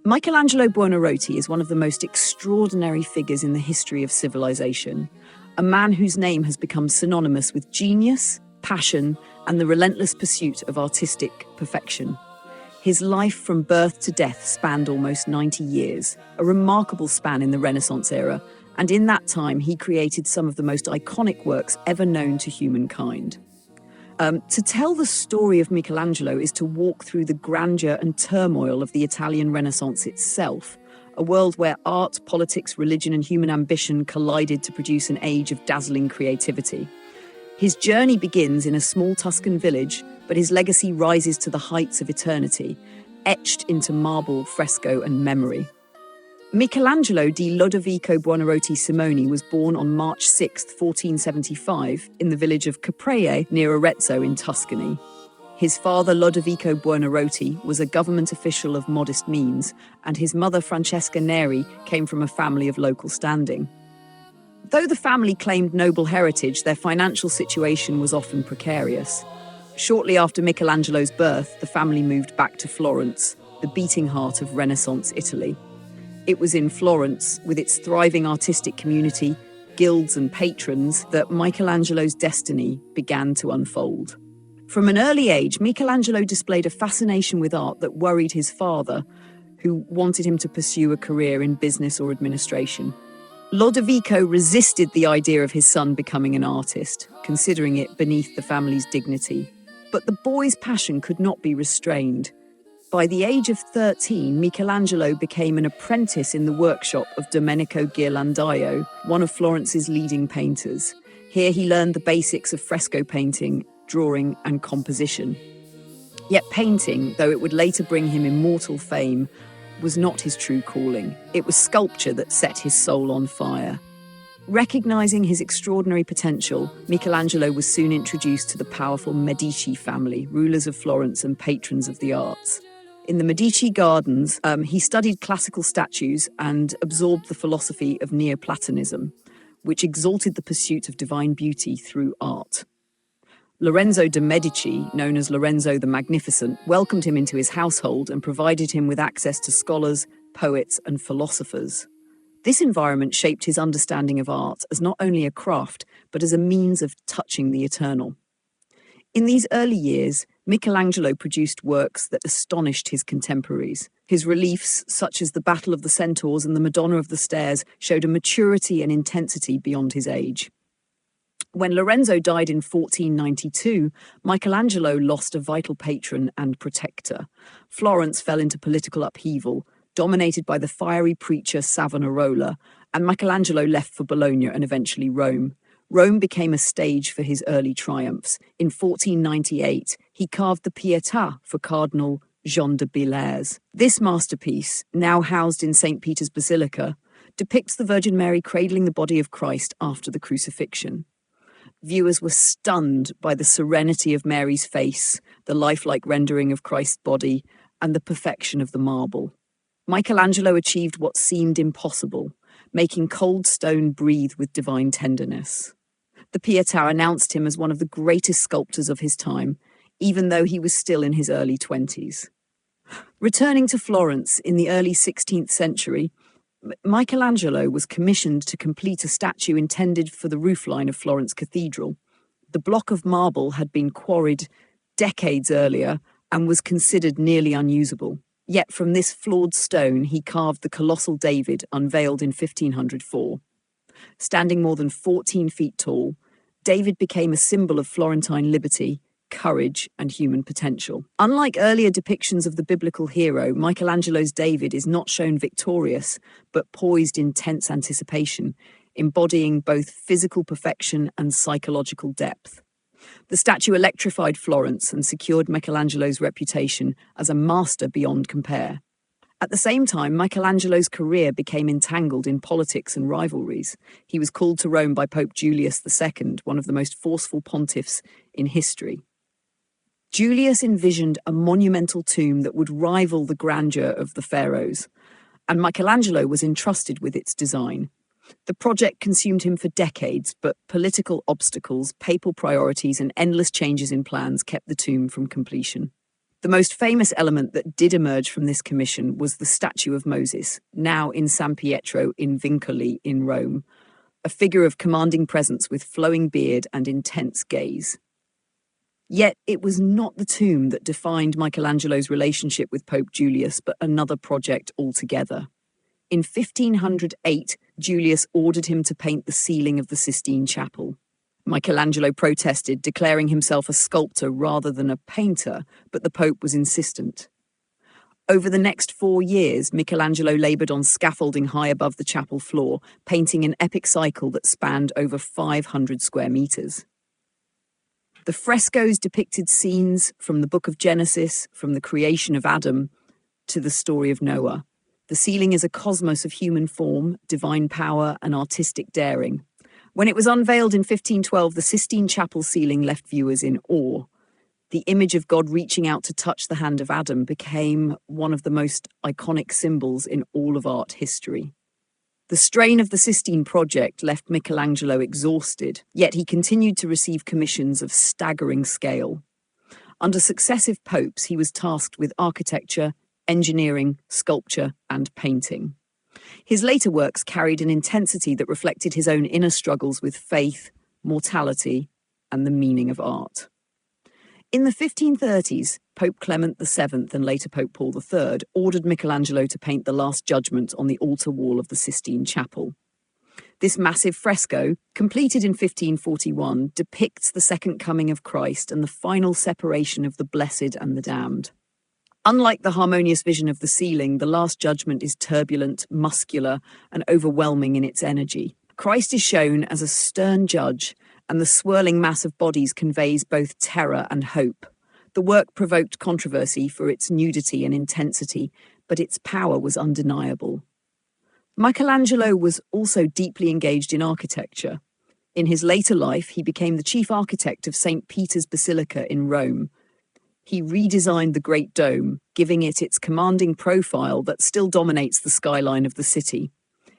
Michelangelo Buonarroti is one of the most extraordinary figures in the history of civilization, a man whose name has become synonymous with genius, passion, and the relentless pursuit of artistic perfection. His life from birth to death spanned almost 90 years, a remarkable span in the Renaissance era, and in that time he created some of the most iconic works ever known to humankind. To tell the story of Michelangelo is to walk through the grandeur and turmoil of the Italian Renaissance itself, a world where art, politics, religion, and human ambition collided to produce an age of dazzling creativity. His journey begins in a small Tuscan village, but his legacy rises to the heights of eternity, etched into marble, fresco, and memory. Michelangelo di Lodovico Buonarroti Simoni was born on March 6, 1475, in the village of Capraie near Arezzo in Tuscany. His father, Lodovico Buonarroti, was a government official of modest means, and his mother, Francesca Neri, came from a family of local standing. Though the family claimed noble heritage, their financial situation was often precarious. Shortly after Michelangelo's birth, the family moved back to Florence, the beating heart of Renaissance Italy. It was in Florence, with its thriving artistic community, guilds and patrons, that Michelangelo's destiny began to unfold. From an early age, Michelangelo displayed a fascination with art that worried his father, who wanted him to pursue a career in business or administration. Lodovico resisted the idea of his son becoming an artist, considering it beneath the family's dignity. But the boy's passion could not be restrained. By the age of 13, Michelangelo became an apprentice in the workshop of Domenico Ghirlandaio, one of Florence's leading painters. Here he learned the basics of fresco painting, drawing, and composition. Yet painting, though it would later bring him immortal fame, was not his true calling. It was sculpture that set his soul on fire. Recognizing his extraordinary potential, Michelangelo was soon introduced to the powerful Medici family, rulers of Florence and patrons of the arts. In the Medici gardens, he studied classical statues and absorbed the philosophy of Neoplatonism, which exalted the pursuit of divine beauty through art. Lorenzo de' Medici, known as Lorenzo the Magnificent, welcomed him into his household and provided him with access to scholars, poets, and philosophers. This environment shaped his understanding of art as not only a craft, but as a means of touching the eternal. In these early years, Michelangelo produced works that astonished his contemporaries. His reliefs, such as the Battle of the Centaurs and the Madonna of the Stairs, showed a maturity and intensity beyond his age. When Lorenzo died in 1492, Michelangelo lost a vital patron and protector. Florence fell into political upheaval, dominated by the fiery preacher Savonarola, and Michelangelo left for Bologna and eventually Rome. Rome became a stage for his early triumphs. In 1498, he carved the Pietà for Cardinal Jean de Bellairs. This masterpiece, now housed in St. Peter's Basilica, depicts the Virgin Mary cradling the body of Christ after the crucifixion. Viewers were stunned by the serenity of Mary's face, the lifelike rendering of Christ's body, and the perfection of the marble. Michelangelo achieved what seemed impossible, making cold stone breathe with divine tenderness. The Pietà announced him as one of the greatest sculptors of his time, even though he was still in his early 20s. Returning to Florence in the early 16th century, Michelangelo was commissioned to complete a statue intended for the roofline of Florence Cathedral. The block of marble had been quarried decades earlier and was considered nearly unusable. Yet from this flawed stone, he carved the colossal David, unveiled in 1504. Standing more than 14 feet tall, David became a symbol of Florentine liberty, courage, and human potential. Unlike earlier depictions of the biblical hero, Michelangelo's David is not shown victorious, but poised in tense anticipation, embodying both physical perfection and psychological depth. The statue electrified Florence and secured Michelangelo's reputation as a master beyond compare. At the same time, Michelangelo's career became entangled in politics and rivalries. He was called to Rome by Pope Julius II, one of the most forceful pontiffs in history. Julius envisioned a monumental tomb that would rival the grandeur of the pharaohs, and Michelangelo was entrusted with its design. The project consumed him for decades, but political obstacles, papal priorities, and endless changes in plans kept the tomb from completion. The most famous element that did emerge from this commission was the statue of Moses, now in San Pietro in Vincoli in Rome, a figure of commanding presence with flowing beard and intense gaze. Yet it was not the tomb that defined Michelangelo's relationship with Pope Julius, but another project altogether. In 1508, Julius ordered him to paint the ceiling of the Sistine Chapel. Michelangelo protested, declaring himself a sculptor rather than a painter, but the Pope was insistent. Over the next 4 years, Michelangelo laboured on scaffolding high above the chapel floor, painting an epic cycle that spanned over 500 square metres. The frescoes depicted scenes from the Book of Genesis, from the creation of Adam to the story of Noah. The ceiling is a cosmos of human form, divine power, and artistic daring. When it was unveiled in 1512, the Sistine Chapel ceiling left viewers in awe. The image of God reaching out to touch the hand of Adam became one of the most iconic symbols in all of art history. The strain of the Sistine project left Michelangelo exhausted, yet he continued to receive commissions of staggering scale. Under successive popes, he was tasked with architecture, engineering, sculpture, and painting. His later works carried an intensity that reflected his own inner struggles with faith, mortality, and the meaning of art. In the 1530s, Pope Clement VII and later Pope Paul III ordered Michelangelo to paint the Last Judgment on the altar wall of the Sistine Chapel. This massive fresco, completed in 1541, depicts the second coming of Christ and the final separation of the blessed and the damned. Unlike the harmonious vision of the ceiling, the Last Judgment is turbulent, muscular, and overwhelming in its energy. Christ is shown as a stern judge, and the swirling mass of bodies conveys both terror and hope. The work provoked controversy for its nudity and intensity, but its power was undeniable. Michelangelo was also deeply engaged in architecture. In his later life, he became the chief architect of St. Peter's Basilica in Rome. He redesigned the Great Dome, giving it its commanding profile that still dominates the skyline of the city.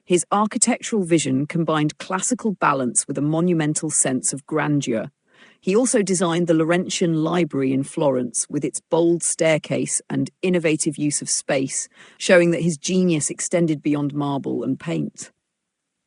His architectural vision combined classical balance with a monumental sense of grandeur. He also designed the Laurentian Library in Florence with its bold staircase and innovative use of space, showing that his genius extended beyond marble and paint.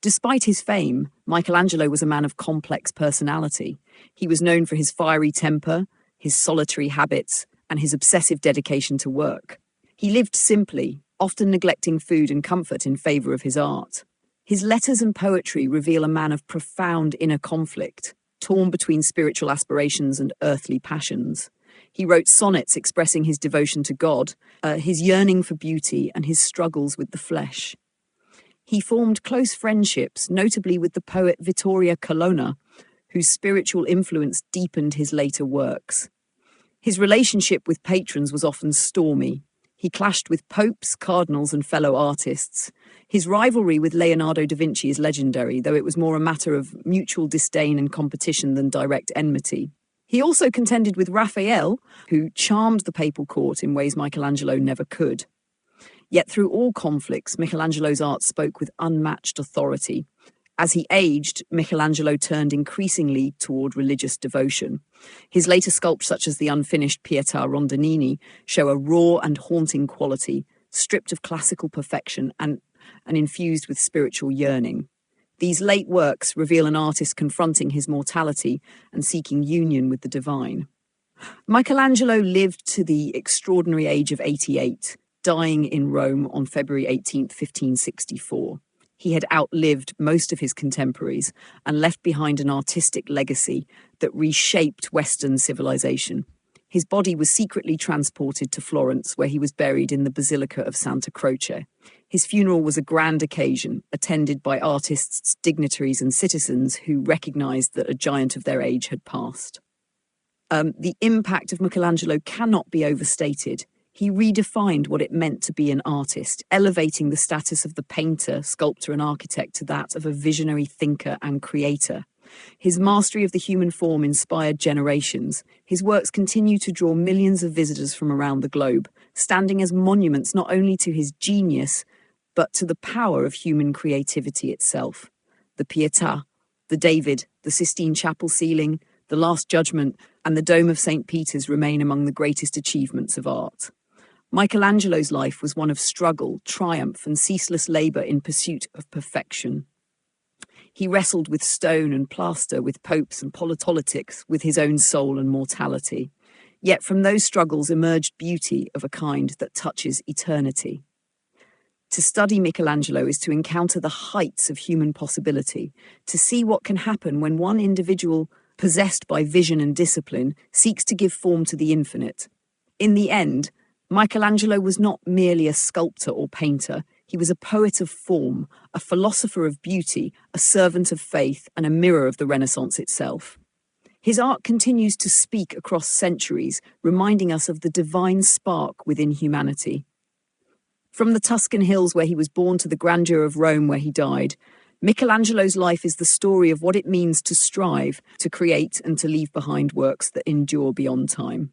Despite his fame, Michelangelo was a man of complex personality. He was known for his fiery temper, his solitary habits, and his obsessive dedication to work. He lived simply, often neglecting food and comfort in favour of his art. His letters and poetry reveal a man of profound inner conflict, torn between spiritual aspirations and earthly passions. He wrote sonnets expressing his devotion to God, his yearning for beauty, and his struggles with the flesh. He formed close friendships, notably with the poet Vittoria Colonna, whose spiritual influence deepened his later works. His relationship with patrons was often stormy. He clashed with popes, cardinals, and fellow artists. His rivalry with Leonardo da Vinci is legendary, though it was more a matter of mutual disdain and competition than direct enmity. He also contended with Raphael, who charmed the papal court in ways Michelangelo never could. Yet through all conflicts, Michelangelo's art spoke with unmatched authority. As he aged, Michelangelo turned increasingly toward religious devotion. His later sculptures, such as the unfinished Pietà Rondinini, show a raw and haunting quality, stripped of classical perfection and infused with spiritual yearning. These late works reveal an artist confronting his mortality and seeking union with the divine. Michelangelo lived to the extraordinary age of 88, dying in Rome on February 18, 1564. He had outlived most of his contemporaries and left behind an artistic legacy that reshaped Western civilization. His body was secretly transported to Florence, where he was buried in the Basilica of Santa Croce. His funeral was a grand occasion, attended by artists, dignitaries, and citizens who recognized that a giant of their age had passed. The impact of Michelangelo cannot be overstated. He redefined what it meant to be an artist, elevating the status of the painter, sculptor, and architect to that of a visionary thinker and creator. His mastery of the human form inspired generations. His works continue to draw millions of visitors from around the globe, standing as monuments not only to his genius, but to the power of human creativity itself. The Pietà, the David, the Sistine Chapel ceiling, The Last Judgment, and the Dome of St. Peter's remain among the greatest achievements of art. Michelangelo's life was one of struggle, triumph, and ceaseless labor in pursuit of perfection. He wrestled with stone and plaster, with popes and politics, with his own soul and mortality. Yet from those struggles emerged beauty of a kind that touches eternity. To study Michelangelo is to encounter the heights of human possibility, to see what can happen when one individual, possessed by vision and discipline, seeks to give form to the infinite. In the end, Michelangelo was not merely a sculptor or painter. He was a poet of form, a philosopher of beauty, a servant of faith, and a mirror of the Renaissance itself. His art continues to speak across centuries, reminding us of the divine spark within humanity. From the Tuscan hills where he was born to the grandeur of Rome where he died, Michelangelo's life is the story of what it means to strive, to create, and to leave behind works that endure beyond time.